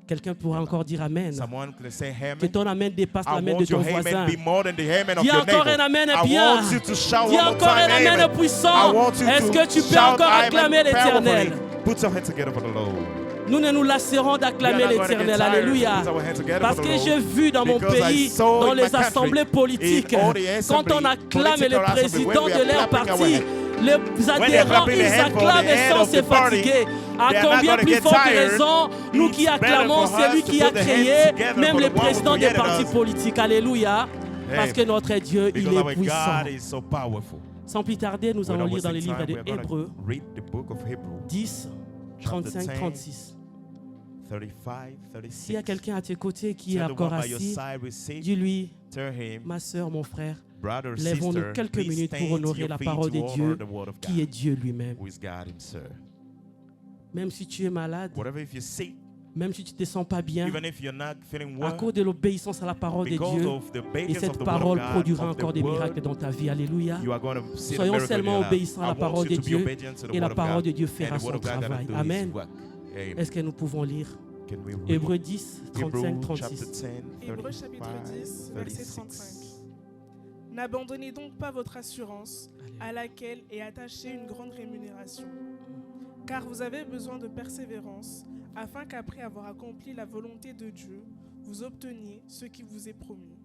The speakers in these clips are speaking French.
Quelqu'un pourra encore dire Amen. Someone can say amen. Que ton Amen dépasse I l'Amen de want ton your voisin. amen be more than the amen of Dis your encore un neighbor. Amen I bien. want you to shout Dis one more encore time, un Amen amen. puissant. I want you Est-ce to que tu peux shout encore amen acclamer l'Éternel? powerfully. Put your hands together for the Lord. Nous ne nous lasserons d'acclamer We are not going to l'Éternel. get tired. Alléluia. Put our hands together Parce for the que Lord. j'ai vu dans mon Because I pays, saw dans in les my country, assemblées politiques, in all the quand on assembly, acclame les political assembly, présidents when we de are leur clapping our parti, hands, les adhérents, clapping ils their hands for acclament the head sans of se the party, fatiguer. À they are not combien gonna plus get forte tired. raison, nous It's qui better acclamons for celui us to qui a put the hands créé together même for les the one who présidents des created partis us. politiques. Alléluia. Parce que notre Dieu, il Because est our puissant. God is so powerful. Sans plus tarder, nous allons lire dans le livre de we're gonna Hébreux read the book of Hebrew, 10, 35, 36. 35, 36. S'il y a quelqu'un à tes côtés qui est Tell the encore one by your assis, side receive, dis-lui, tell him, ma soeur, mon frère, brother, lèvons-nous sister, quelques please minutes pour stand to honorer your la feet parole de to honor Dieu, the word of qui est God, Dieu lui-même. who is God himself. Même si tu es malade, Whatever if you're sick, même si tu ne te sens pas bien, even if you're not feeling à well, cause de l'obéissance à la parole de because Dieu, of the et obedience of cette the word parole of God, produira of the encore des word, miracles dans ta vie. Alléluia. you are going to see the Soyons miracle in seulement your life. obéissants à la I want parole you de to be Dieu, obedient to the et la word of parole God, de Dieu and fera the word son of God gonna travail. do his Amen. work. Amen. Est-ce que nous pouvons lire Can we read Hébreux 10, Hebrews 35, chapter 36. 10, Hébreux chapitre 10, verset 35. 36. N'abandonnez donc pas votre assurance, à laquelle est attachée une grande rémunération. Car vous avez besoin de persévérance, afin qu'après avoir accompli la volonté de Dieu, vous obteniez ce qui vous est promis.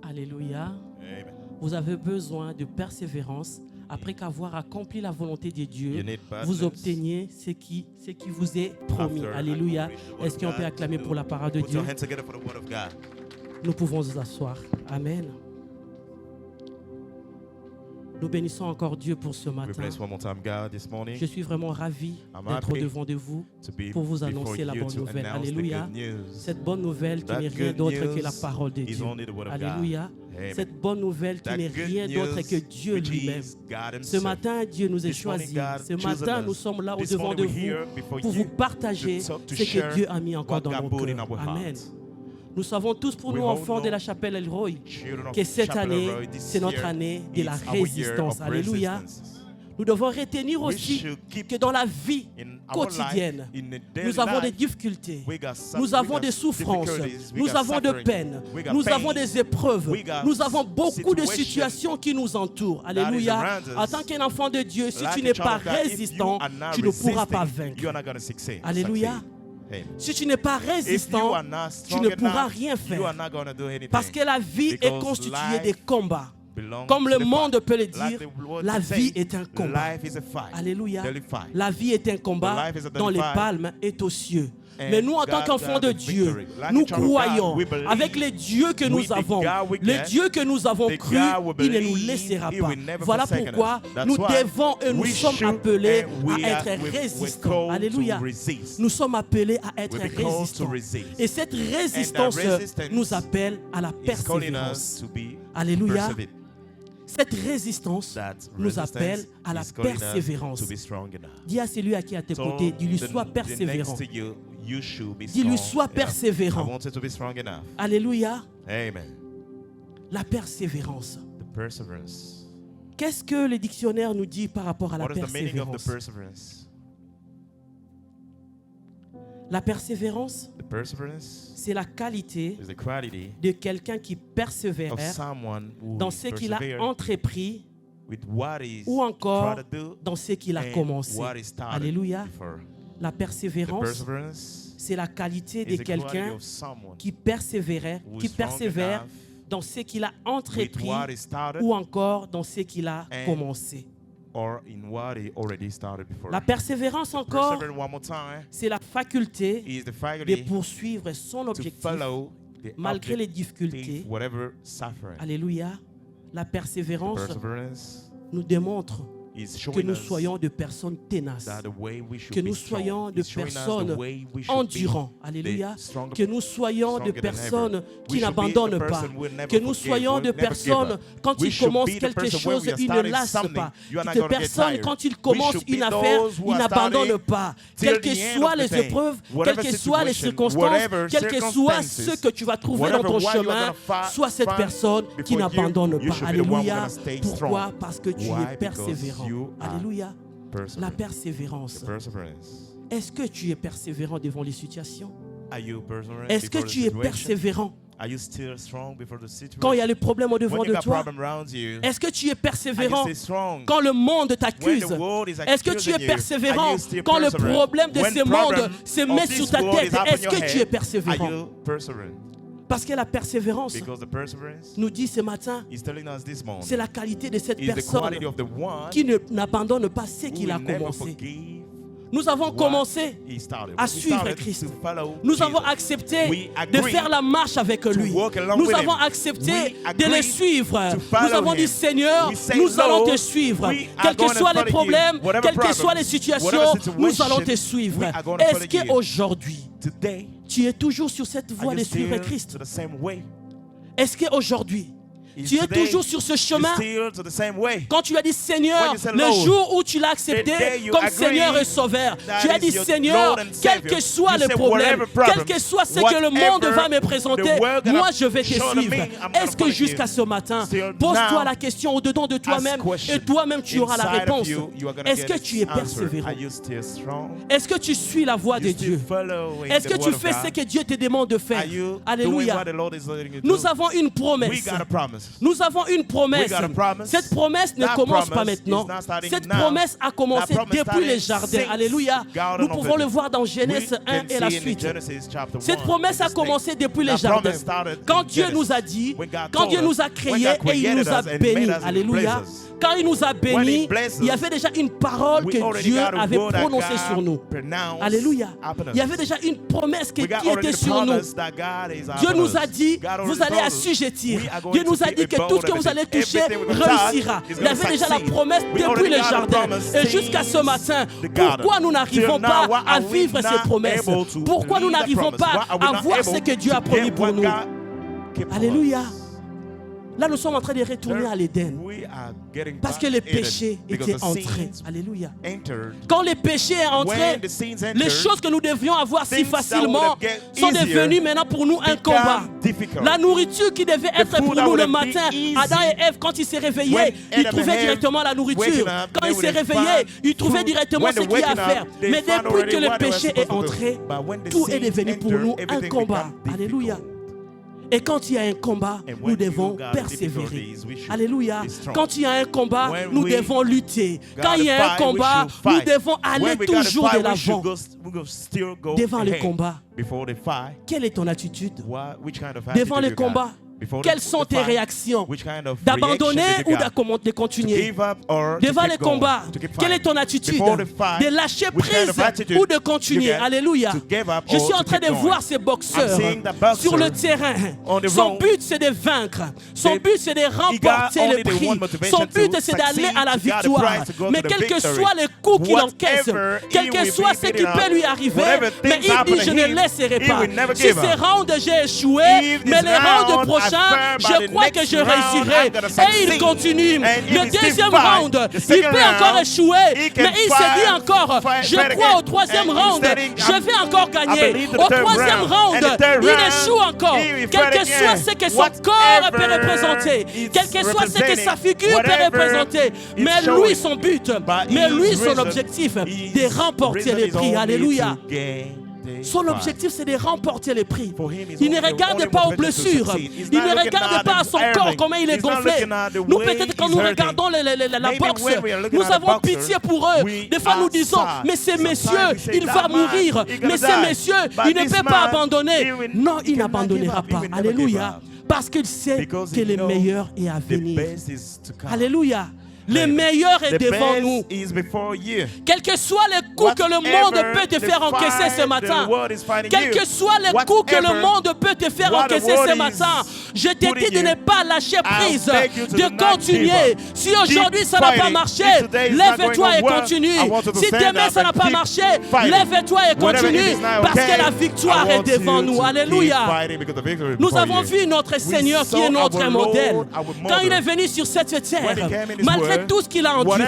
Alléluia. Amen. Vous avez besoin de persévérance après qu'avoir accompli la volonté de Dieu, You need vous patience. obteniez ce qui vous est promis. After Alléluia. accomplishing the word Est-ce of qu'on peut God, acclamer pour la parole de Put Dieu? your hands together for the word of God. Nous pouvons nous asseoir. Amen. Nous bénissons encore Dieu pour ce We matin. bless one more time God this morning Je suis vraiment ravi I'm d'être happy devant de vous to be pour vous before annoncer la you bonne to nouvelle. announce the Alléluia. good news. Cette bonne nouvelle qui That n'est rien good d'autre que la news parole de is Dieu. only the word of God. Alléluia. Amen. Cette bonne nouvelle qui That n'est good rien d'autre news que Dieu which lui-même. is God Ce himself. matin, Dieu nous a This morning, choisis. God Ce chosen matin, us. nous sommes là This au-devant morning de we're here vous before pour you vous partager to ce que share Dieu a mis encore what dans God nos put in cœurs. our Amen. hearts. Nous savons tous pour We nous, all enfants de know, la chapelle Elroy, children of que cette Chapel année, Elroy, this c'est notre year année de la is our year résistance. of Alléluia. resistance. Nous devons retenir We aussi should keep que dans la vie in our quotidienne, life, in the daily nous avons des life, difficultés, we got some- nous we avons got des souffrances, difficulties, we nous got avons de suffering, peines, we got nous pain, avons des épreuves, we got nous avons beaucoup de situations situations qui nous entourent. that is Alléluia. around us. En tant qu'un enfant de Dieu, si Like tu a n'es child pas of God, if you résistant, are not tu ne pourras pas resisting, vaincre. you are not gonna succeed. Alléluia. Succeed. Amen. Si tu n'es pas If you résistant, are not tu strong ne pourras enough, rien you faire. are not gonna do anything. Parce que la vie est Because constituée life des combats. belongs Comme to le the monde fight. peut le Like dire, the world la can vie say, est un combat. life is a fight. Alléluia. Daily fight. La vie est un combat The life is a daily dont les fight. palmes est aux cieux. And Mais nous, en tant God qu'enfants got de the Dieu, victory. Like nous a child of God, croyons we believe avec les dieux que nous with the avons, God we le get, Dieu que nous avons the cru, God we il ne nous believe, laissera he pas. will never Voilà forsake pourquoi us. That's nous why devons et nous we sommes should appelés and we à are- être we're résistants. called to Alléluia. resist. Nous sommes appelés à être We're called to résistants. resist. Et cette résistance resistance nous appelle à la It's calling persévérance. us to be Alléluia. perseverant. Cette résistance That nous resistance appelle à la is calling us persévérance. to be strong enough. Dis à celui à qui est à tes So côtés, dis-lui, the- sois the persévérant. next to you, you should be Dis-lui, strong sois enough. persévérant. I want you to be strong enough. Alléluia. Amen. La persévérance. The perseverance. Qu'est-ce que le dictionnaire nous dit par rapport à la What is the meaning of the persévérance? perseverance? La persévérance, The perseverance c'est la qualité is the quality de quelqu'un qui persévère of someone who dans ce qu'il a perseveres entrepris with what is ou encore try to do dans ce qu'il a and commencé. what is started Alléluia. before. La The persévérance, perseverance c'est la qualité is de the quality quelqu'un of someone qui persévère, who qui is strong persévère enough dans ce qu'il a with entrepris what is started ou encore dans ce qu'il a and commencé. or in what he already started before. La persévérance encore, Persevere one more time c'est la faculté is the de faculty poursuivre son to objectif follow the malgré les objective, difficultés. whatever suffering. Alléluia. La persévérance Perseverance nous démontre is que showing nous us soyons de personnes ténaces, that the way we should que be nous strong. soyons de It's showing us the personnes way we should endurants. be Alléluia. the stronger- Que nous soyons de stronger than personnes ever. qui We should be n'abandonnent the pas. person who will never Que nous forgive, soyons will de never give personnes, up. quand We ils should commencent be the quelque person chose, when we are ils ne starting lassent something, pas. you are not De gonna get personnes, tired. quand ils We commencent should be une affaire, those who ils are n'abandonnent starting pas. till Quelles the que end soient of the les thing. épreuves, Whatever quelles que soient les situation, circonstances, whatever quelles que soient circumstances, ce que tu vas trouver dans ton whatever what you're chemin, gonna sois cette find personne qui before you, n'abandonne you pas. should be the one who's Alléluia. gonna stay Pourquoi? strong. Parce que tu Why? es persévérant. Because you are Alléluia. La perseverant. persévérance. The perseverance. Est-ce que tu es persévérant devant les situations? Are you perseverant Est-ce que before the tu es situation? persévérant Are you still strong before the situation? quand il y a les problèmes au devant When you de got toi? problem around you, Est-ce que tu es are you persévérant still strong? quand le monde When t'accuse? the world is Est-ce que tu es accusing you, persévérant are you still quand le perseverant? problème de When ce monde problem se of met this sur ta world tête? is up in Est-ce your que tu es head, persévérant? Are you perseverant? Parce que la persévérance Because the perseverance nous dit ce matin, is telling us this morning c'est la qualité de cette is the personne quality of the one qui n'abandonne pas ce who qu'il a will never commencé. forgive Nous avons what commencé he started. à We suivre started Christ. to follow Nous avons Jesus. accepté We de agreed faire la marche avec lui. walk along Nous with avons him. accepté We de le agreed suivre. to follow Nous avons dit, him. Seigneur, We say, nous allons te Lord, suivre. we are Quels que gonna soient les follow you. problèmes, Whatever quelles que problem, soient les situations, whatever nous situation, allons te suivre. we are gonna Est-ce follow you. qu'aujourd'hui, Today, tu es toujours sur cette voie are de you suivre still Christ? to the same way? Est-ce qu'aujourd'hui, Is tu es today toujours sur ce you chemin? still to the same way? Quand tu as dit Seigneur, When you say, le Lord, jour où tu l'as accepté the day you comme agree Seigneur et Sauveur, that tu as is dit your Seigneur, Lord and quel Savior, que soit you le say, problème, whatever problem, quel que soit ce que le monde whatever va me présenter, the world gonna moi je vais te show to suivre. me, I'm gonna Est-ce que follow jusqu'à you. ce matin, Still pose-toi now, la question au-dedans de toi-même question. et toi-même tu auras la Inside of réponse. you, you are gonna Est-ce get que its tu es answer. persévérant? Are you still strong? Est-ce que tu suis la voie de You still Dieu? following Est-ce the que tu word of fais ce God? que Dieu te demande de faire? Are you doing Alléluia. what the Lord is letting you do? Nous avons une We promesse. got a promise. Nous avons une promesse. We got a promise. Cette promesse ne That commence pas promise maintenant. is not starting Cette now. promesse a commencé That promise depuis les started jardins. since Alléluia. Garden Nous of pouvons le Eden. voir dans Genèse We 1 can et la see in suite. Genesis chapter Cette 1, promesse a in the snake. commencé depuis les That jardins. promise started Quand in Dieu Genesis. nous a dit, When God quand told Dieu us, nous a when créés God et il created nous a us and made bénis. us and Alléluia. blessed us. Quand il nous a When bénis, he blessed il y us, avait déjà une parole we que already Dieu got a avait word that prononcée God sur nous. pronounced Alléluia. upon us. Il y avait déjà une promesse qui We got était already sur nous. promised that God is Dieu upon nous a us. dit, God already vous allez told us, assujettir. we are going Dieu nous to a be dit que bold tout ce que and vous allez toucher everything we're gonna réussira. touch is Il y gonna avait déjà la succeed. promesse We depuis already les got a jardins. promise Et jusqu'à ce since matin, the garden. pourquoi nous n'arrivons Till now, pas why à are we vivre ces not promesses? able to Pourquoi nous lead that n'arrivons promise? pas Why are we à not voir able ce que Dieu a to promis get pour what nous? God kept for Alléluia. us? Là, nous sommes en train de retourner à l'Éden. We are getting Parce back que le to Eden péché because était the entré. sins Alléluia. entered. Quand le péché est entré, When the sins les entered, choses que nous devions avoir si things that facilement would have get sont easier devenues maintenant pour nous un become combat. difficult. La nourriture qui devait être food pour that nous would le have been matin, easy Adam et Ève, quand ils s'est réveillés, when ils Adam trouvaient and Eve directement la nourriture. waking up, Quand they ils s'est would have réveillés, found ils trouvaient food. directement When ce they're qu'il y a à waking faire. up, they Mais found depuis already que le what they were péché est supposed to do. entré, But when the tout est sins devenu pour enter, nous un everything combat. become Alléluia. difficult. Et quand il y a un combat, And nous when devons you got persévérer. difficulties, we should Alléluia. be strong. Quand il y a un combat, When nous we devons lutter. got Quand il y a un fight, we combat, should nous fight. devons aller When we gotta toujours fight, de we should l'avant. we go still go Devant le ahead. combat. Before the fight, Quelle est ton attitude? which kind of Devant attitude le you got? combat, Before quelles the sont tes fight, réactions? which kind of D'abandonner reaction ou did you got? de To continuer? give up or Devant to les keep going, combats, to keep quelle est fighting? ton attitude? Before the fight, De lâcher which kind prise of attitude ou de you continuer? get Alléluia. to give up Je or suis en to train keep de going? voir ces boxeurs I'm seeing the boxer sur le terrain. on the Son road. but, c'est de vaincre. Son They- but, c'est de remporter only le the prix. one motivation Son but, to c'est d'aller succeed, à la to get the victoire. prize, to go Mais to the quels que victory. soient les coups qu'il encaisse, Whatever quel he que will soit be ce qui beaten peut up, lui arriver, whatever mais things il happen dit, to je ne him, laisserai he pas. will never Si give ces up. rounds j'ai échoué, If mais this les rounds round prochains, I fail, je by the crois que next je round, réussirai. I'm gonna Et il succeed. continue. And if Le he still deuxième fight, round, the il second peut encore round, échouer, he can mais il se dit fight, encore, je fight crois again. au troisième And round, instead he- je vais encore I gagner. believe the Au third troisième round. round, And the third il round, échoue encore. he will Quel fight que again. soit ce que son corps peut Whatever représenter, it's quel que soit ce que sa figure peut whatever représenter, it's mais showing. lui son but, But mais lui his son reason- objectif, his de remporter reason les is prix. only Alléluia. to gain the Son fight. objectif, c'est de remporter les prix. For him, it's Il ne only- regarde only pas aux motivation to blessures. succeed. He's Il not ne looking regarde at pas à the son corps, ironing. comment il est He's not gonflé. looking at the Nous, way peut-être, quand he's nous hurting. regardons la Maybe boxe, when we are looking nous at the avons boxer, pitié pour eux. we Des fois, nous are disons, sad. mais ces Sometimes messieurs, we say, il that va man, mourir. he gonna Mais ces die. messieurs, But il ne this peut pas man, abandonner. he will- Non, he il cannot n'abandonnera give up. He pas. will never give Alléluia. up. Parce qu'il sait Because que he le knows meilleur est à the venir. best is to come. Alléluia. Le meilleur est The devant best nous. is before you. Quels que soient les coups que le monde peut te faire encaisser ce matin, quels que soient les coups que le monde peut te faire encaisser ce matin, je te dis de ne pas lâcher prise, de continuer. Si aujourd'hui ça n'a pas marché, lève-toi et continue. Si demain ça n'a pas marché, lève-toi et continue, parce que la victoire est devant nous. Alléluia. Nous avons vu notre Seigneur qui est notre modèle. Quand il est venu sur cette terre, malgré tout ce qu'il a enduré,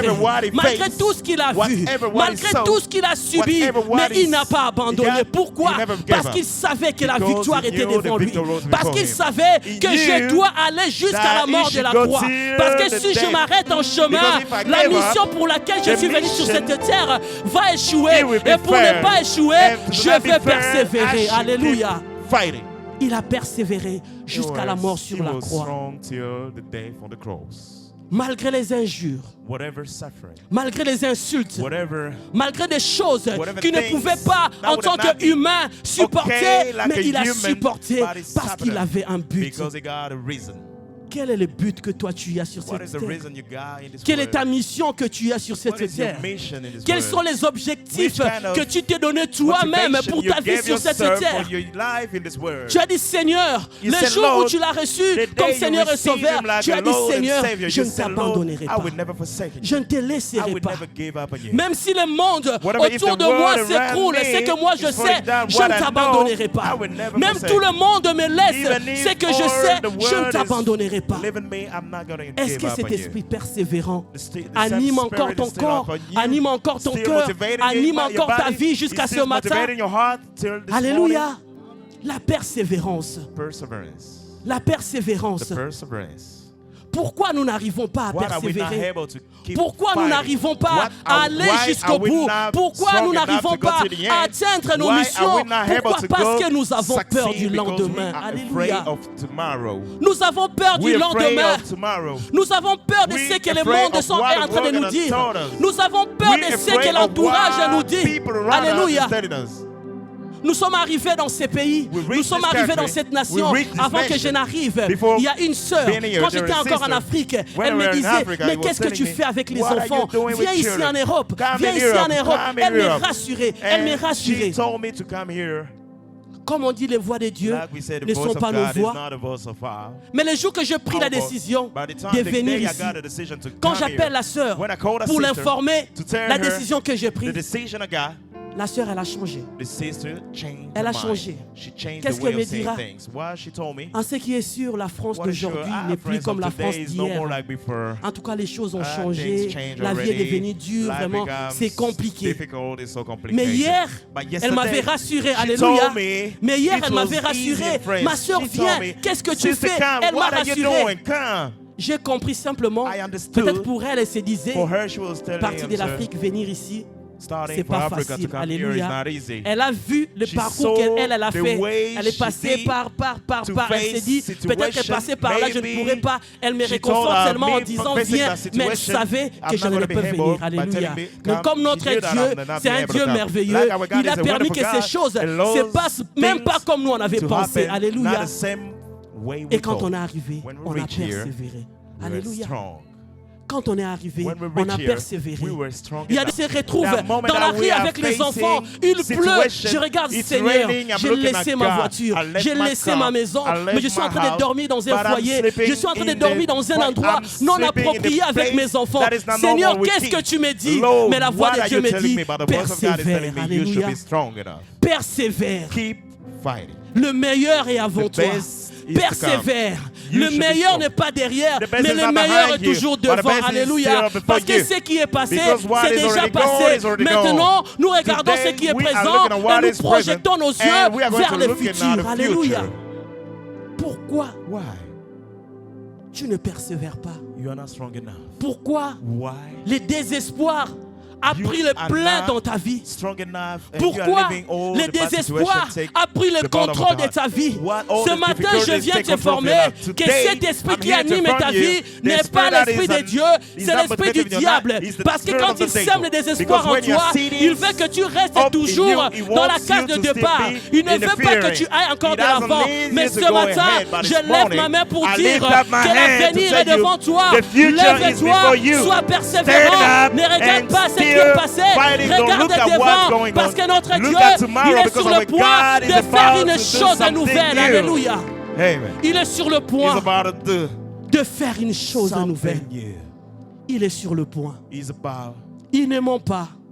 malgré tout ce qu'il a vu, malgré tout ce qu'il a subi, mais il n'a pas abandonné. Pourquoi? Parce qu'il savait que la victoire était devant lui. Parce qu'il savait que je dois aller jusqu'à la mort de la croix. Parce que si je m'arrête en chemin, la mission pour laquelle je suis venu sur cette terre va échouer. Et pour ne pas échouer, je vais persévérer. Alléluia. Il a persévéré jusqu'à la mort sur la croix. Malgré les injures, malgré les insultes, malgré des choses qu'il ne pouvait pas en tant qu'humain supporter, mais il a supporté parce qu'il avait un but. Quel est le but que toi tu as sur cette terre? Quelle est ta mission que tu as sur cette terre? Quels sont les objectifs que tu t'es donné toi-même pour ta vie sur cette terre? Tu as dit, Seigneur, le jour où tu l'as reçu comme Seigneur et Sauveur, tu as dit, Seigneur, je ne t'abandonnerai pas. Je ne te laisserai pas. Même si le monde autour de moi s'écroule, c'est que moi je sais, je ne t'abandonnerai pas. Même tout le monde me laisse, c'est que je sais, je ne t'abandonnerai pas. Est-ce que cet esprit persévérant anime encore ton corps, anime encore ton cœur, anime encore ta vie jusqu'à ce matin? Alléluia. La persévérance. La persévérance. Pourquoi nous n'arrivons pas à persévérer? Pourquoi nous n'arrivons pas à aller jusqu'au bout? Pourquoi nous n'arrivons pas à atteindre nos missions? Pourquoi? Parce que nous avons peur du lendemain. Alléluia. Nous avons peur du lendemain. Nous avons peur de ce que le monde est en train de nous dire. Nous avons peur de ce que l'entourage nous dit. Alléluia. Nous sommes arrivés dans ces pays, nous sommes arrivés dans cette nation avant que je n'arrive. Il y a une sœur, quand j'étais encore en Afrique, elle me disait, mais qu'est-ce que tu fais avec les enfants? Viens ici en Europe, viens ici en Europe. Elle me rassurait, elle me rassurait. Comme on dit, les voix de Dieu ne sont pas nos voix. Mais le jour que je pris la décision de venir ici, quand j'appelle la sœur pour l'informer, la décision que j'ai prise, la sœur, elle a changé. Elle a changé. Qu'est-ce qu'elle me dira? En ce qui est sûr, la France d'aujourd'hui n'est plus comme la France d'hier. En tout cas, les choses ont changé. La vie est devenue dure. Vraiment, c'est compliqué. Mais hier, elle m'avait rassuré. Alléluia. Mais hier, elle m'avait rassuré. Ma sœur, viens. Qu'est-ce que tu fais? Elle m'a rassuré. J'ai compris simplement. Peut-être pour elle, elle se disait, partir de l'Afrique, venir ici, c'est pas facile. Alléluia. Elle a vu le parcours qu'elle a fait. Elle est passée par. Elle s'est dit, peut-être qu'elle est passée par là, je ne pourrais pas. Elle me réconforte seulement en disant, viens. Mais elle savait que je n'allais pas venir. Alléluia. Mais comme notre Dieu, c'est un Dieu merveilleux. Il a permis que ces choses se passent même pas comme nous on avait pensé. Alléluia. Et quand on est arrivé, on a persévéré. Alléluia. Quand on est arrivé, on a persévéré. Il y a des qui se retrouvent dans la rue avec les enfants. Il pleut. Je regarde, Seigneur, j'ai laissé ma voiture, j'ai laissé ma maison, mais je suis en train de dormir dans un foyer. Je suis en train de dormir dans un endroit non approprié avec mes enfants. Seigneur, qu'est-ce que tu me dis? Mais la voix de Dieu me dit, persévère. Alléluia. Persévère. Le meilleur est avant toi. Persévère. Le meilleur n'est pas derrière, mais le meilleur est toujours devant. Alléluia. Parce que ce qui est passé, c'est déjà passé. Maintenant, nous regardons ce qui est présent et nous projetons nos yeux vers le futur. Alléluia. Pourquoi tu ne persévères pas? Pourquoi le désespoir a pris le plein dans ta vie? Pourquoi le désespoir a pris le contrôle de ta vie? Ce matin, je viens t'informer que cet esprit qui anime ta vie n'est pas l'esprit de Dieu, c'est l'esprit du diable. Parce que quand il sème le désespoir en toi, il veut que tu restes toujours dans la case de départ. Il ne veut pas que tu ailles encore de l'avant. Mais ce matin, je lève ma main pour dire que l'avenir est devant toi. Lève-toi, sois persévérant, ne regarde pas ce qui est passé, regarde devant, parce que notre Dieu, il est sur le point de faire une chose nouvelle. Alléluia. Il est sur le point de faire une chose nouvelle. Il est sur le point. Il ne ment pas.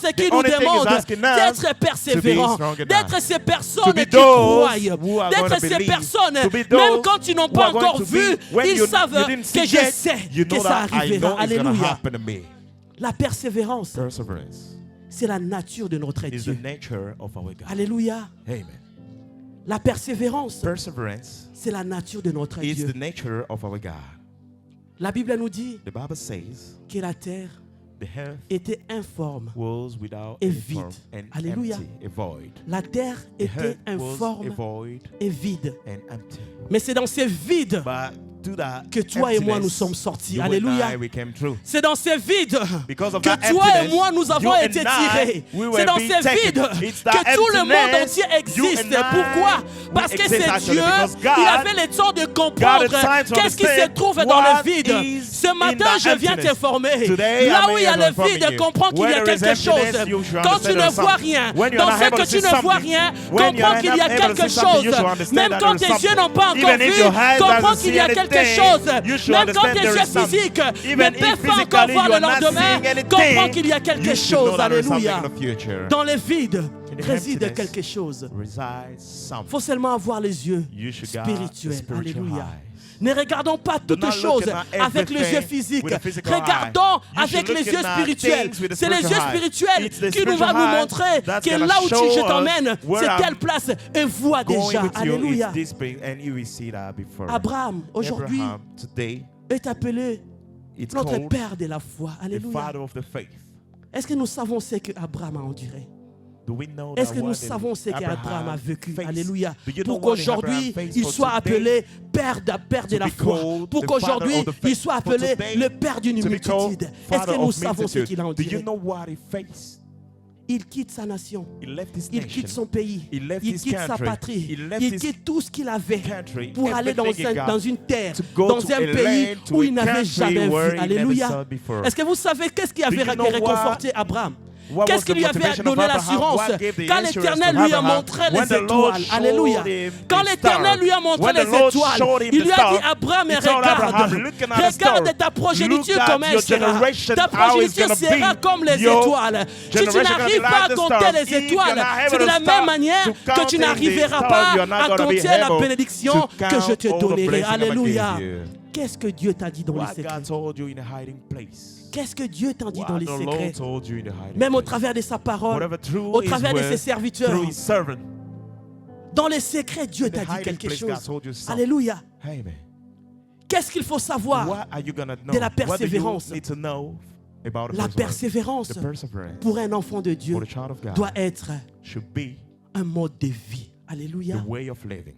chose qui nous only thing demande is asking us d'être persévérants, strong enough. d'être ces personnes To be qui those croient, who are d'être gonna ces believe. personnes, To be those même quand ils n'ont who pas are going encore to vu, be, when ils you savent didn't que see je yet, sais you que know ça that I arrivera. know it's going to Alléluia. happen to me. La persévérance, Perseverance c'est la nature de notre is the Dieu. nature of our God. Alléluia. Amen. La persévérance, Perseverance c'est la nature de notre is Dieu. the nature of our God. La Bible nous dit The Bible says que la terre était informe was without et any vide. form and Alléluia. empty, a void. La terre The était earth was a informe void et vide. and empty. Mais c'est dans ces vides But to that que toi et moi nous emptiness, sommes sortis. you Alléluia. and I, we came through. C'est dans ces vides Because of que that toi et emptiness, moi nous avons you and été I, tirés. we were C'est dans being ces taken. vides It's that que tout le monde emptiness, entier you existe. and I, Pourquoi? we Parce que exist c'est actually, Dieu. because God- Il avait le temps de God comprendre had time to qu'est-ce qui se understand trouve dans le what vide. is Ce in matin, that je viens emptiness. t'informer. Today, Là I'm où il y a here le informing vide, you. comprends qu'il y a Where there is quelque chose. emptiness, you should Quand tu understand ne there's vois something. rien, When you're dans not ce able que to tu see ne vois something, rien, when you're comprends qu'il y a not able to quelque see something, chose. you should understand Même that quand there is tes yeux n'ont pas something. encore Even if vu, your eyes comprends doesn't qu'il see y a quelque anything, chose. you should Même quand understand tes there yeux is something. physiques ne Even peuvent if pas encore physically voir you le are not lendemain, seeing anything, comprends qu'il y a quelque you should know chose. that there is something Alléluia. in the future. Dans les vides the réside emptiness quelque chose. Resides Il something. faut seulement avoir les yeux You should guard the spirituels. spiritual Alléluia. eyes. Ne regardons pas toutes not choses looking at avec les everything yeux physiques. with a physical Regardons eye. You avec should les look yeux at spirituels. things with a C'est les yeux spiritual eye. spirituels It's the qui nous va spiritual nous eye montrer that's que gonna là où show je us t'emmène, where c'est I'm telle place. Et vois Going déjà. with you Alléluia. is this place, and you will see that before. Abraham, aujourd'hui, Abraham, today, est appelé it's notre called Père de la foi. the Alléluia. father of the faith. Est-ce que nous savons ce que Abraham a enduré? Do we know Est-ce that que nous what savons ce qu'Abraham a vécu? faced? Alléluia. Do you know Pour what qu'aujourd'hui, Abraham faced il for soit today? appelé Père de la be foi. called Pour the qu'aujourd'hui, father of the il faith. soit For appelé today, le Père d'une to be called multitude. Est-ce father que nous of savons ce multitude. qu'il a Do you enduré? know what he faced? Il quitte sa nation. He left his Il nation. quitte son pays. He left Il his quitte sa country. patrie. He left Il his quitte tout ce qu'il avait country, pour aller dans everything he got, une terre, to go dans to un a pays land, to où a il n'avait country jamais where vu. he never Alléluia. saw before. Est-ce que vous savez qu'est-ce qui avait Do you know réconforté Abraham? What Qu'est-ce was qui the lui avait motivation of donné Abraham? l'assurance? What gave the Quand assurance l'Éternel to lui a Abraham? montré When les the Lord étoiles. showed Alléluia. him Quand the l'Éternel star. lui a montré When les the Lord étoiles, showed him il the lui a star, dit Abraham, he told Abraham, regarde, looking at the star, regarde ta progéniture look at comme elle your sera. generation, Ta how it's progéniture gonna sera be. comme les Your étoiles. Si tu generation gonna n'arrives be pas à like the compter stars. les If you're étoiles, not able c'est de to la start même manière to que count tu in the n'arriveras stars, pas you're not à gonna be compter la able bénédiction to que je count te all the donnerai. blessings I'm gonna Alléluia. give you. Qu'est-ce que Dieu t'a dit dans les What secrets? God told you in a hiding place. Qu'est-ce que Dieu t'a dit What dans les the secrets? Lord told you in a hiding Même au place. travers de sa parole, Whatever through au his travers de word, ses serviteurs. through his servant. Dans les secrets, Dieu In t'a the dit hiding quelque place, chose. God told you something. Alléluia. Amen. Qu'est-ce qu'il faut savoir? What are you gonna know? De la What do you persévérance. need to know about the La perseverance? persévérance The perseverance pour un enfant de Dieu for the child of God doit être should be un mode de vie. Alléluia. the way of living.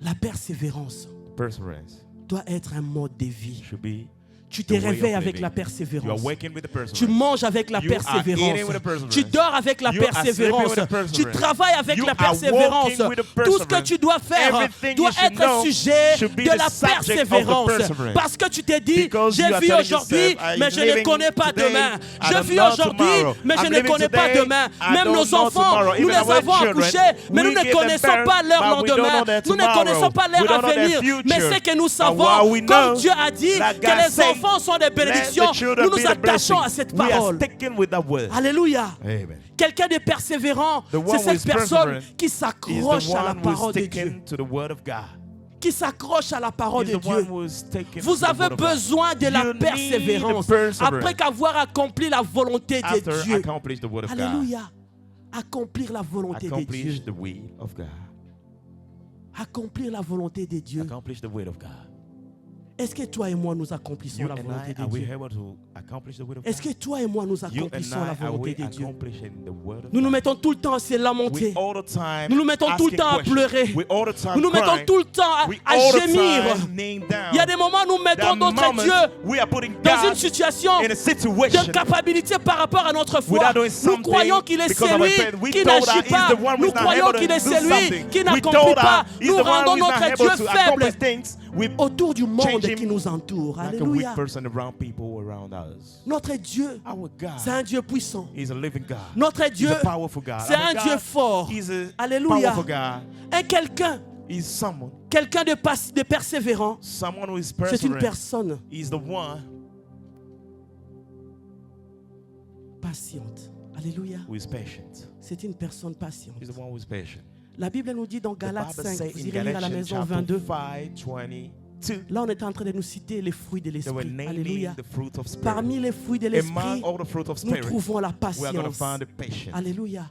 La persévérance Perseverance doit être un mode de vie. should be Tu the te way of réveilles avec living. la You are persévérance. waking with the Tu perseverance. manges avec la You are eating persévérance. with the perseverance. Tu dors avec la You are sleeping persévérance. with the perseverance. Tu travailles avec You la are persévérance. walking with the Tout ce que perseverance. tu dois faire Everything doit you should être know sujet should be de the la subject of the persévérance. perseverance. Parce que tu t'es dit, Because j'ai you are vu telling aujourd'hui, yourself, I'm mais je ne living connais pas today, demain. I Je don't vis know aujourd'hui, tomorrow. mais je I'm ne living connais pas today, demain. I Même don't nos know enfants, tomorrow. nous Even les our avons children, accouchés, mais we nous ne give them connaissons birth, pas leur but we don't lendemain. know their Nous ne tomorrow. connaissons pas We leur don't know their avenir. future. Mais c'est que nous But what savons, we comme know, Dieu a dit, like que God les said, enfants sont des bénédictions. let the children Nous be nous the attachons blessing. à cette We are parole. sticking with that word. Alléluia. Amen. Quelqu'un de persévérant, The one c'est who cette is personne perseverant qui Is s'accroche the à la one who is parole de Dieu. sticking to the word of God. Qui s'accroche à la parole He's de the one Dieu. who is taking Vous to the avez word of God. besoin de la You need persévérance the perseverance. après qu'avoir accompli la volonté de After Dieu. accomplish the word of God. Alléluia. Accomplir la volonté de Dieu. Accomplish the will of God. Accomplir la volonté de Dieu. Accomplish the will of God. Est-ce que toi et moi nous accomplissons You la and volonté I, de are we Dieu? able to accomplish the will of Est-ce God? que toi et moi nous You and accomplissons la I, are volonté we de Dieu? accomplishing the word of Nous nous God? mettons tout le temps à se lamenter. We all the time Nous nous mettons tout le asking temps à questions. pleurer. We all the time Nous nous mettons crying. tout le temps We à all the gémir. time kneeling down. Il y a des moments où nous mettons There are notre moments Dieu we are putting dans une God situation in a situation de capacité par rapport à notre foi. without doing Nous something croyons qu'il est because of our celui faith. We qui told n'agit her he's pas. the one Nous who's not croyons able qu'il est to do celui something. qui We n'accomplit told pas. her he's Nous the one rendons who's not notre able Dieu to accomplish faible things. We autour du monde change him qui nous entoure. like a weak Alléluia. person around people around us. Notre Dieu, Our God c'est un Dieu puissant. is a living God. Notre He's Dieu, a powerful God. c'est Our un God Dieu fort. is a Alléluia. powerful God. Un quelqu'un, He's someone de persévérant, who is c'est une perseverant. personne He's the one patiente. Alléluia. who is patient. C'est une personne patiente. He's the one who is patient. La Bible nous dit dans The Galates Bible 5, says vous in irez lire à la Galatians maison chapter 22. 5:22, Là, on est en train de nous citer les fruits de they were l'esprit. naming Alléluia. the fruit of spirit. Parmi les fruits de Among l'esprit, all the fruit of nous spirit, trouvons la we are going to patience. find the patience. Alléluia.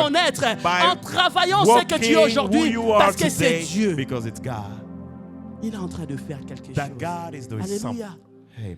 ton être, en travaillant ce que tu es aujourd'hui, parce que c'est Dieu. Because it's God. Il est en train de faire quelque That chose. God is doing something. Alléluia. Amen.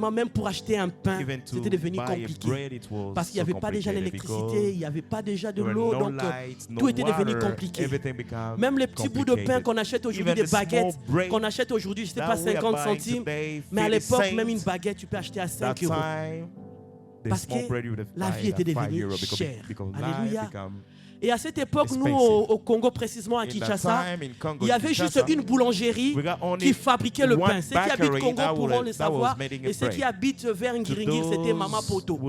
vraiment, même pour acheter un pain, Even to c'était devenu buy a compliqué. bread, it was Parce qu'il n'y so avait pas déjà complicated l'électricité, il n'y avait pas déjà de there were l'eau, no donc lights, no tout était devenu water, compliqué. everything became Même les petits bouts de pain complicated. qu'on achète aujourd'hui, Even des the small baguettes bread qu'on achète aujourd'hui, je ne sais that pas, we are 50 buying centimes, today, mais à 50 l'époque, cents, même une baguette, tu peux acheter à 5 that euros. time, Parce que la vie était devenue chère. Alléluia. Et à cette époque, nous, au Congo, précisément à Kinshasa, il y avait juste une boulangerie qui fabriquait le pain. Ceux qui habitent Congo pourront le savoir. Et ceux qui habitent vers Ngiringiri, c'était Mama Poto.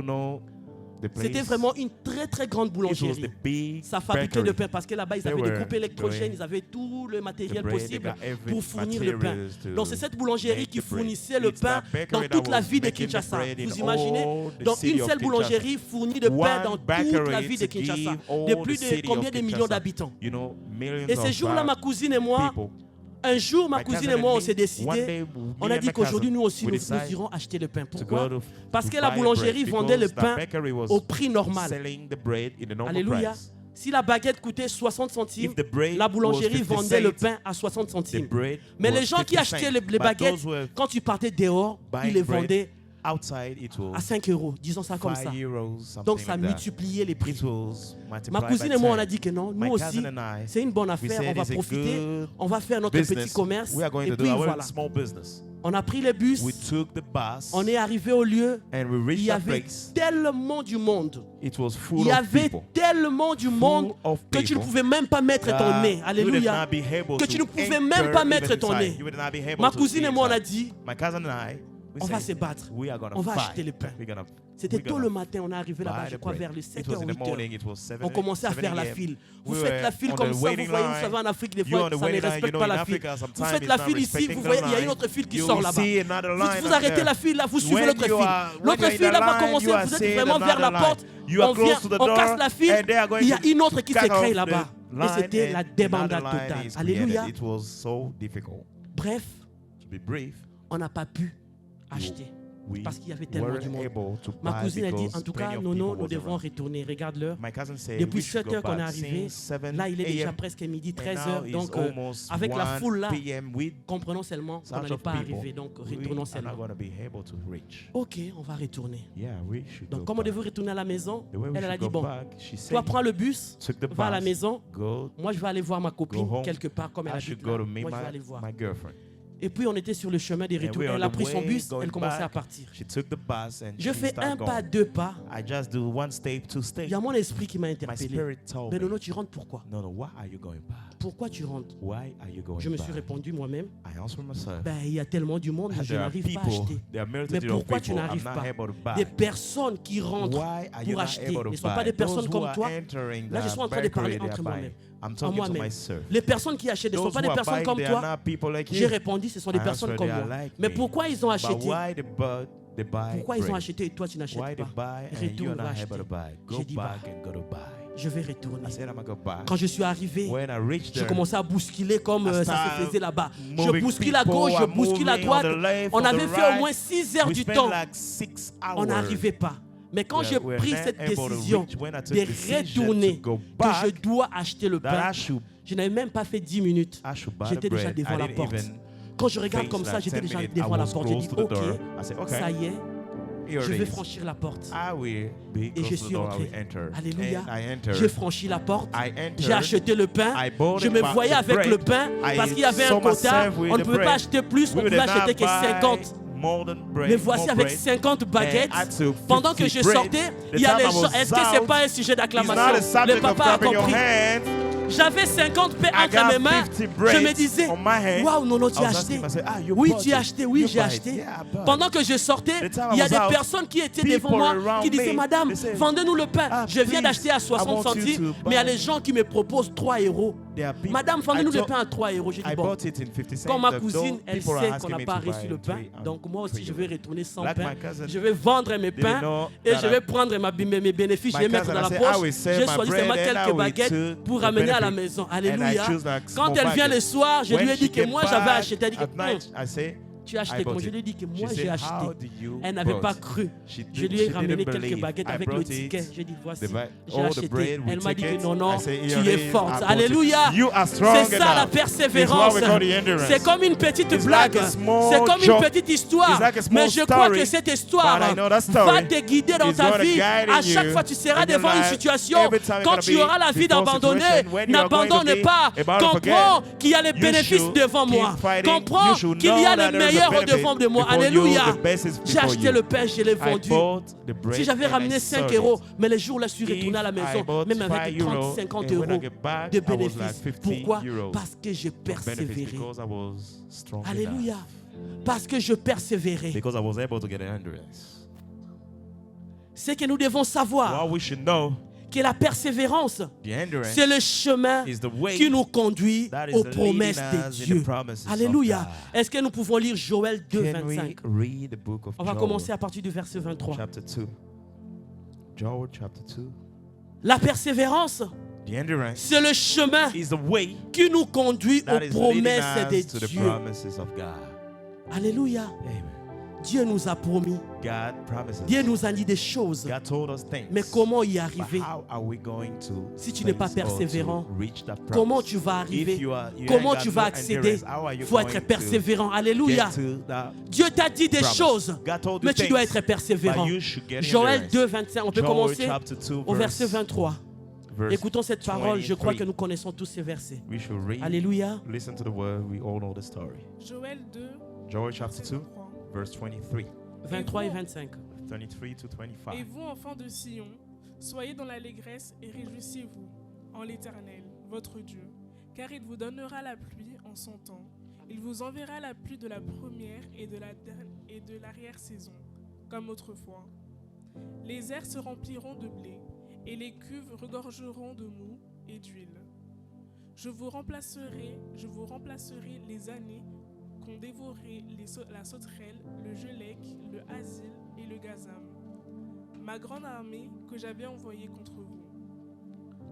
C'était vraiment une très très grande boulangerie. Ça fabriquait le pain parce que là-bas, ils avaient des coupes électrogènes, ils avaient tout le matériel possible pour fournir le pain. Donc c'est cette boulangerie qui fournissait le pain dans toute la ville de Kinshasa. Vous imaginez? Donc une seule boulangerie fournit le pain dans toute la ville de Kinshasa, de plus de combien de millions d'habitants. Et ce jour-là, ma cousine et moi, un jour, ma cousine et moi, on s'est décidé, on a dit qu'aujourd'hui, nous aussi, nous irons acheter le pain. Pourquoi? Parce que la boulangerie vendait le pain au prix normal. Alléluia. Si la baguette coûtait 60 centimes, la boulangerie vendait le pain à 60 centimes. Mais les gens qui achetaient les baguettes, quand tu partais dehors, ils les vendaient à 5 euros, disons ça comme ça. Donc ça multipliait les prix. Ma cousine et moi, on a dit que non, nous aussi, c'est une bonne affaire, on va profiter, on va faire notre petit commerce. Et puis voilà. On a pris le bus, on est arrivé au lieu, il y avait tellement du monde. Il y avait tellement du monde que tu ne pouvais même pas mettre ton nez. Alléluia. Que tu ne pouvais même pas mettre ton nez. Ma cousine et moi, on a dit, on va se battre. On va acheter le pain. C'était tôt le matin, on est arrivé là-bas, je crois, vers les 7h, 8h. On commençait à faire la file. Vous faites la file comme ça, vous voyez, vous savez, en Afrique, des fois, ça ne respecte pas la file. Vous faites la file ici, vous voyez, il y a une autre file qui sort là-bas. Vous arrêtez la file là, vous suivez l'autre file. L'autre file là-bas commence, vous êtes vraiment vers la porte. On vient, on casse la file, il y a une autre qui s'est créée là-bas. Et c'était la débandade totale. Alléluia. Bref, on n'a pas pu acheter parce qu'il y avait tellement du monde. Ma cousine a dit, en tout cas, non, nous devons retourner. Regarde l'heure. Depuis 7 heures qu'on est arrivé, là, il est déjà presque midi, 13 heures. Donc, avec la foule là, comprenons seulement qu'on n'allait pas arriver. Donc, retournons seulement. Ok, on va retourner. Donc, comme on devait retourner à la maison, elle a dit, bon, toi, prends le bus, va à la maison. Moi, je vais aller voir ma copine quelque part, comme elle a dit. Moi, je vais aller voir. Et puis on était sur le chemin des retours. Elle a pris son bus, elle commençait à partir. Je fais un pas, deux pas. Il y a mon esprit qui m'a interpellé. Mais Nono, tu rentres pourquoi? Pourquoi tu rentres? Je me suis répondu moi-même. Ben, il y a tellement du monde que je n'arrive pas à acheter. Mais pourquoi tu n'arrives pas? Des personnes qui rentrent pour acheter ne sont pas des personnes comme toi. Là, je suis en train de parler entre moi-même. En moi-même. Les personnes qui achètent ne sont pas des personnes comme toi. J'ai répondu, ce sont des personnes comme moi. Mais pourquoi ils ont acheté? Pourquoi ils ont acheté et toi tu n'achètes pas? Retourne, va acheter. J'ai dit, je vais retourner. Quand je suis arrivé, je commençais à bousculer comme ça se faisait là-bas. Je bouscule à gauche, je bouscule à droite. On avait fait au moins 6 heures du temps. On n'arrivait pas. Mais quand j'ai pris cette décision de retourner, que je dois acheter le pain, je n'avais même pas fait 10 minutes. J'étais déjà devant la porte. Quand je regarde comme ça, j'étais déjà devant la porte. J'ai dit, ok, ça y est, je vais franchir la porte. Et je suis entré. Alléluia. J'ai franchi la porte. J'ai acheté le pain. Je me voyais avec le pain parce qu'il y avait un quota. On ne pouvait pas acheter plus, on ne pouvait acheter que 50. Mais voici avec 50 baguettes. Pendant que je sortais, il y a les gens. Est-ce que ce n'est pas un sujet d'acclamation? Le papa a compris. J'avais 50 pains entre mes mains. Je me disais, waouh, Nono, tu as acheté? Oui, tu as acheté, oui, j'ai acheté. Pendant que je sortais, il y a des personnes qui étaient devant moi qui disaient, madame, vendez-nous le pain. Je viens d'acheter à 60 centimes, mais il y a les gens qui me proposent 3 euros. Madame, vendez-nous le pain à 3 euros. J'ai dit, bon, comme ma cousine, elle sait qu'on n'a pas reçu le pain, donc moi aussi, je vais retourner sans pain. Je vais vendre mes pains et je vais prendre mes bénéfices, je vais mettre dans la poche. J'ai choisi seulement quelques baguettes pour ramener à la maison. Alléluia. Quand elle vient le soir, je lui ai dit que moi j'avais acheté. Elle dit tu as acheté comment? Je lui ai dit que moi j'ai acheté. Elle n'avait pas cru. Je lui ai ramené quelques baguettes avec le ticket. J'ai dit voici, j'ai acheté. Elle m'a dit que non, tu es forte. Alléluia. C'est ça la persévérance. C'est comme une petite blague. C'est comme une petite histoire. Mais je crois que cette histoire va te guider dans ta vie. À chaque fois tu seras devant une situation. Quand tu auras la vie d'abandonner, n'abandonne pas. Comprends qu'il y a les bénéfices devant moi. Comprends qu'il y a le meilleur meilleur au-devant de moi. before you, Alléluia. the best is J'ai before acheté you. le pain, je l'ai I vendu. bought the bread Si j'avais and I ramené sold 5 it. euros, mais les jours là, je suis If retourné à la I maison, bought même avec 5 30, euros, 50 and when I euros get back, de I was like bénéfices. 50 Pourquoi? euros. Parce que j'ai Benefits persévéré. because I was strong Alléluia. enough. Parce que je persévérais. Because I was able to get an endurance. C'est que nous devons savoir What we should know, que la persévérance, the endurance c'est le chemin is the way qui nous conduit that is aux leading promesses us de in the Dieu. promises of Alléluia. God. Est-ce que nous pouvons lire Joël 2, Can we 25? read the book of On va Joel, commencer à partir du verset 23. chapter 2? Joel chapter 2. La persévérance, The endurance c'est le chemin is the way qui nous conduit that aux is leading promesses us to de the Dieu. promises of God. Alléluia. Amen. Dieu nous a promis. God promises. Dieu nous a dit des choses. God told us things. Mais comment y But arriver how are we going to si tu n'es pas place or to persévérant? reach that promise? Comment tu vas If arriver? you Comment ain't tu got vas no accéder? endurance, how are you Il faut être going to persévérant. Alléluia. get to that Dieu t'a dit des promise? choses, God told you mais tu dois things, être persévérant. but you should get Joël endurance. 2, 25. On peut Joel commencer chapter 2, au verset 23. verse Écoutons cette parole. Je crois 23. que nous connaissons tous ces versets. We should read. Alléluia. Listen to the word. We all know the story. Joël 2, Joel chapter verset 2, 23. verse 23. 23 et 25. 23 to 25. Et vous, enfants de Sion, soyez dans l'allégresse et réjouissez-vous en l'Éternel, votre Dieu, car il vous donnera la pluie en son temps. Il vous enverra la pluie de la première et de l'arrière-saison, comme autrefois. Les airs se rempliront de blé, et les cuves regorgeront de mou et d'huile. Je vous remplacerai les années qu'ont dévoré la sauterelle, le gelec, le asile et le gazam, ma grande armée que j'avais envoyée contre vous.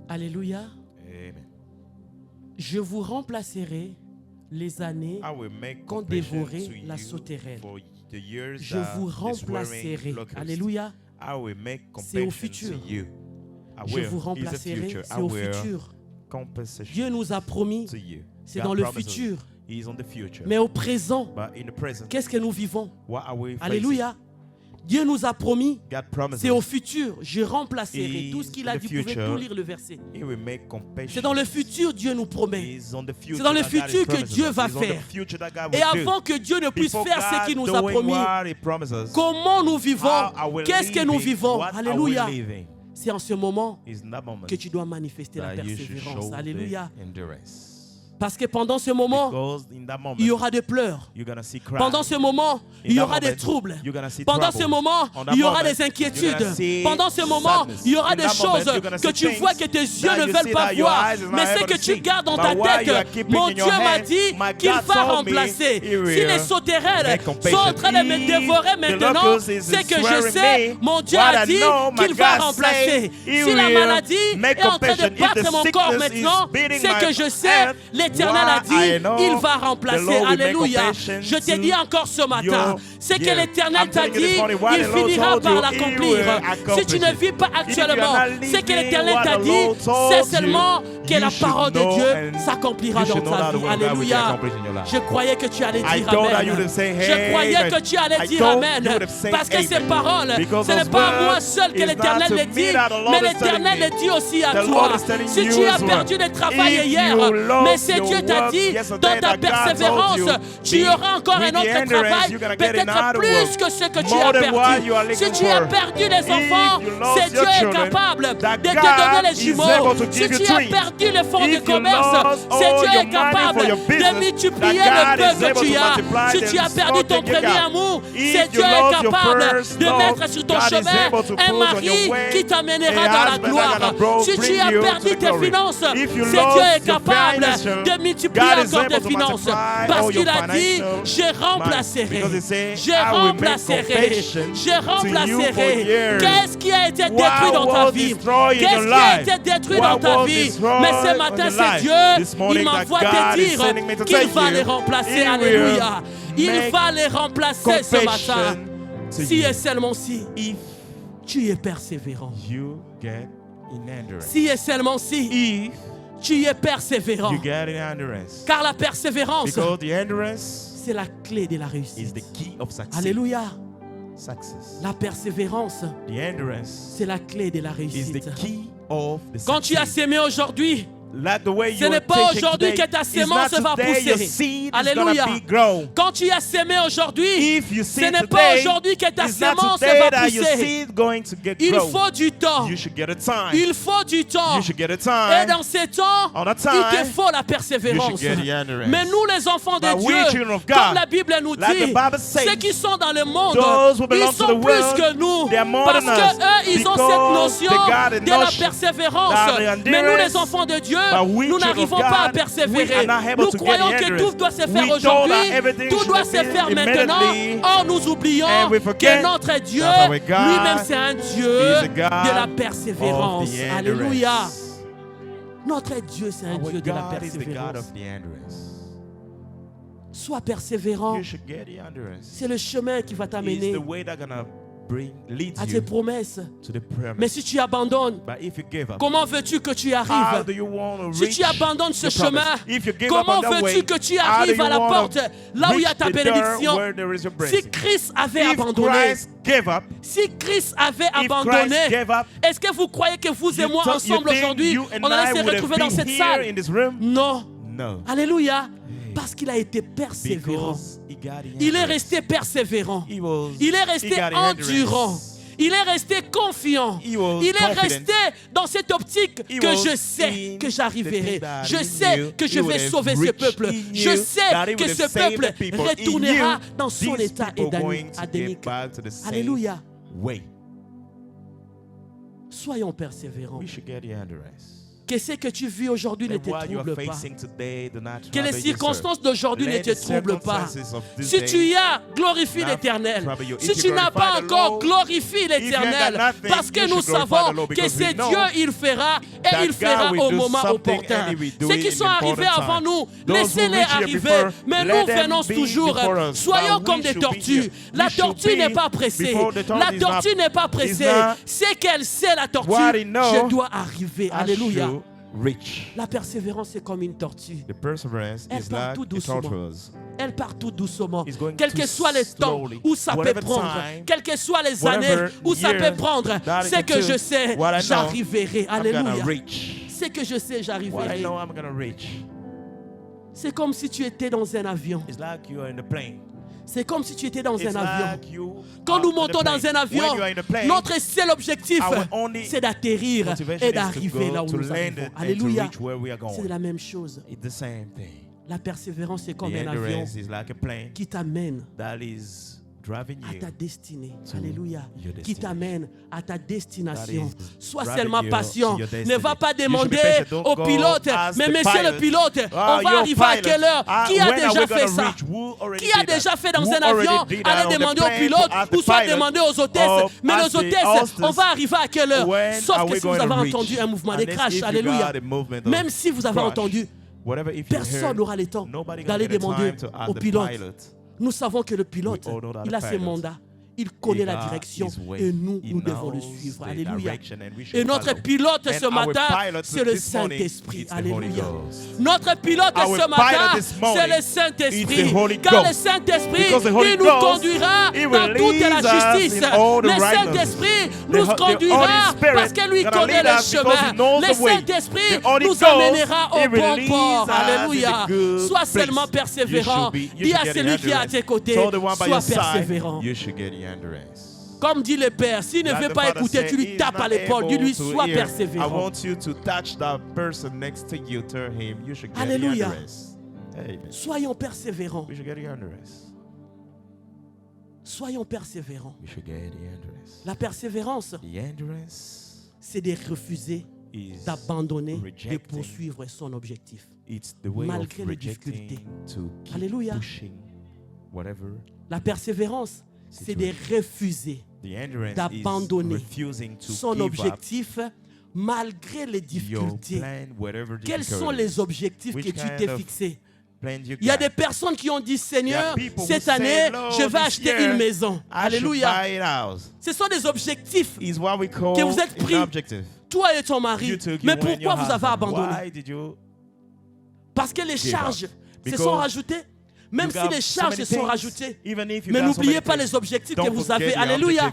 Alléluia. Amen. Je vous remplacerai les années I will make qu'ont compassion dévoré to la you sauterelle. for the years Je that vous the swearing remplacerai. locust. Alléluia. I will make C'est au compassion futur. to you. I Je will. vous Is the remplacerai. future. C'est I au will futur. compensation Dieu nous a promis, to you. c'est God dans le promises futur. He is on the future. Mais au présent, But in the present, qu'est-ce que nous vivons? what are we facing? Alléluia. Dieu nous a promis, God promises c'est au futur. Je remplacerai. He Tout ce qu'il is a in dit, the vous pouvez future. tout lire le verset. He will make compassion. C'est dans le futur, Dieu nous promet. He's on the future C'est dans le that God futur is que promising Dieu us. va He's on the faire. future that God Et will do. avant que Dieu ne puisse Before faire ce God qu'il nous a doing promis, what He promises, comment nous vivons? how are we Qu'est-ce que nous living? vivons? What are Alléluia. we living? C'est en ce moment Is in that moment que tu dois manifester la that you should persévérance. show Alléluia. the endurance. Parce que pendant ce moment, Because in that moment, il y aura des pleurs. you're gonna see cries. Pendant ce moment, il y aura des troubles. Pendant ce moment, il y aura des inquiétudes. Pendant ce moment, il y aura des choses que tu vois que tes yeux ne veulent pas voir. Mais ce que tu gardes dans ta tête, mon Dieu m'a dit qu'il va remplacer. Si les sauterelles sont en train de me dévorer maintenant, c'est que je sais, mon Dieu a dit qu'il va remplacer. Si la maladie est en train de battre mon corps maintenant, c'est que je sais, l'Éternel a dit, il va remplacer. Alléluia. Je te dis encore ce matin, c'est que l'Éternel t'a dit, il finira par l'accomplir. Si tu ne vis pas actuellement, c'est que l'Éternel t'a dit, c'est seulement que la parole de Dieu s'accomplira dans ta vie. Alléluia. Je croyais que tu allais dire Amen. Je croyais que tu allais dire Amen. Parce que ces paroles, ce n'est pas à moi seul que l'Éternel les dit, mais l'Éternel les dit aussi à toi. Si tu as perdu le travail hier, mais c'est Dieu t'a dit, dans ta persévérance, tu auras encore un autre travail, peut-être plus que ce que tu as perdu. Si tu as perdu les enfants, c'est Dieu est capable de te donner les jumeaux. Si tu as perdu les fonds de commerce, c'est Dieu est capable de multiplier le peu que tu as. Si tu as perdu ton premier amour, c'est Dieu est capable de mettre sur ton chemin un mari qui t'amènera dans la gloire. Si tu as perdu tes finances, c'est Dieu est capable de multiplier encore tes finances. Parce qu'il a dit, je remplacerai. Je remplacerai. Je remplacerai. Qu'est-ce qui a été détruit dans ta vie? Qu'est-ce qui a été détruit dans ta vie? Mais ce matin, c'est Dieu. Il m'envoie te dire qu'il va les remplacer. Alléluia. Il va les remplacer ce matin. Si et seulement si tu es persévérant. Si et seulement si tu es persévérant. Car la persévérance, c'est la clé de la réussite. Alléluia. La persévérance, c'est la clé de la réussite. Quand tu as sémé aujourd'hui, Ce n'est pas aujourd'hui que ta sémence va pousser. Alléluia. Quand tu as sémé aujourd'hui, ce n'est pas aujourd'hui que ta sémence va pousser. Il faut du temps. Il faut du temps. Et dans ces temps, il te faut la persévérance. Mais nous, les enfants de Dieu, comme la Bible nous dit, ceux qui sont dans le monde, ils sont plus que nous. Parce qu'eux, ils ont cette notion de la persévérance. Mais nous, les enfants de Dieu, nous n'arrivons pas à persévérer. Nous croyons que tout doit se faire aujourd'hui, tout doit se faire maintenant. Or, nous oublions que notre Dieu, lui-même, c'est un Dieu de la persévérance. Alléluia. Notre Dieu, c'est un Dieu de la persévérance. Sois persévérant. C'est le chemin qui va t'amener à tes promesses. Mais si tu abandonnes, comment veux-tu que tu arrives? Si tu abandonnes ce chemin, comment veux-tu que tu arrives à la porte, là où il y a ta bénédiction? Si Christ avait abandonné, est-ce que vous croyez que vous et moi ensemble aujourd'hui, on allait se retrouver dans cette salle? Non. Alléluia. Parce qu'il a été persévérant. Il est resté persévérant. Il est resté endurant. Il est resté confiant. Il est resté dans cette optique que je sais que j'arriverai. Je sais que je vais sauver ce peuple. Je sais que ce peuple retournera dans son état adénique. Alléluia. Soyons persévérants. Que ce que tu vis aujourd'hui ne te trouble pas. Que les circonstances d'aujourd'hui ne te troublent pas. Si tu y as, glorifie l'Éternel. Si tu n'as pas encore, glorifie l'Éternel. Parce que nous savons que c'est Dieu, il fera et il fera au moment opportun. Ceux qui sont arrivés avant nous, laissez-les arriver. Mais nous venons toujours. Soyons comme des tortues. La tortue n'est pas pressée. La tortue n'est pas pressée. C'est qu'elle sait la tortue. Je dois arriver. Alléluia. La persévérance est comme une tortue. Elle part tout doucement. Elle part tout doucement. Quels que soient les temps où ça peut prendre, quelles que soient les années où ça peut prendre, c'est que je sais, j'arriverai. Alléluia. C'est que je sais, j'arriverai. C'est comme si tu étais dans un avion. C'est comme si tu étais dans un avion. Quand nous montons dans un avion, notre seul objectif, c'est d'atterrir et d'arriver là où nous arrivons. Alléluia. C'est la même chose. La persévérance est comme un avion qui t'amène à ta destinée. Alléluia. Qui t'amène à ta destination. Sois seulement patient. Ne va pas demander au pilote, mais monsieur le pilote, on va arriver à quelle heure? Qui a déjà fait ça? Qui a déjà fait dans un avion? Allez demander au pilote ou soit demander aux hôtesses. Mais les hôtesses, on va arriver à quelle heure? Sauf que si vous avez entendu un mouvement de crash, alléluia. Même si vous avez entendu, personne n'aura le temps d'aller demander au pilote. Nous savons que le pilote, il a ses mandats. Il connaît la direction et nous devons le suivre. Alléluia. Et notre pilote ce matin, c'est le Saint-Esprit. Alléluia. Notre pilote ce matin, c'est le Saint-Esprit. Car le Saint-Esprit, il nous conduira dans toute la justice. Le Saint-Esprit nous conduira parce que lui connaît le chemin. Le Saint-Esprit nous amènera au bon port. Alléluia. Sois seulement persévérant. Dis à celui qui est à tes côtés, sois persévérant. Comme dit le Père, s'il ne veut pas écouter, tu lui tapes à l'épaule, dis-lui, sois persévérant. Alléluia. Soyons persévérants. Soyons persévérants. La persévérance, c'est de refuser, d'abandonner, de poursuivre son objectif. Malgré les difficultés. Alléluia. La persévérance, c'est de refuser, d'abandonner son objectif malgré les difficultés. Quels sont les objectifs que tu t'es fixés? Il y a des personnes qui ont dit, Seigneur, cette année, je vais acheter une maison. Alléluia. Ce sont des objectifs que vous êtes pris, toi et ton mari. Mais pourquoi vous avez abandonné? Parce que les charges se sont rajoutées. Même si les charges se sont rajoutées. Mais n'oubliez pas les objectifs que vous avez. Alléluia.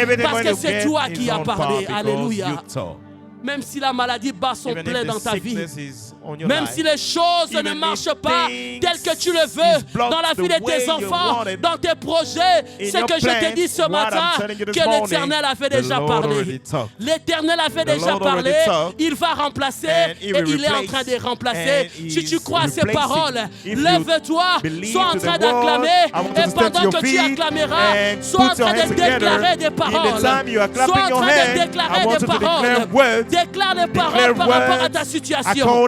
Parce que c'est toi qui as parlé. Alléluia. Même si la maladie bat son plein dans ta vie, même si les choses ne marchent pas telles que tu le veux dans la vie de tes enfants, dans tes projets, ce que je te dis ce matin, que l'Éternel avait déjà parlé. L'Éternel avait déjà parlé, il va remplacer et il est en train de remplacer. Si tu crois à ces paroles, lève-toi, sois en train d'acclamer et pendant que tu acclameras, sois en train de déclarer des paroles. Sois en train de déclarer des paroles. Déclare des paroles par rapport à ta situation.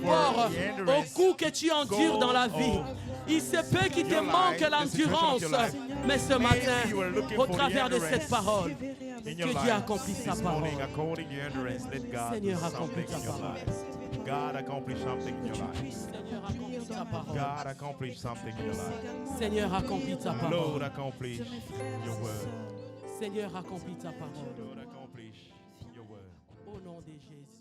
rapport au coup que tu endures dans la vie. Il se peut qu'il te manque l'endurance, mais ce matin, au travers de cette parole, que Dieu accomplisse sa parole. Seigneur, accomplis ta parole. God accomplish something in your life. Seigneur, accomplis ta parole. God accomplish something in your life. Seigneur, accomplis ta Lord, parole. accomplish your word. Seigneur, accomplis ta parole. Lord, accomplish your word. Au nom de Jésus.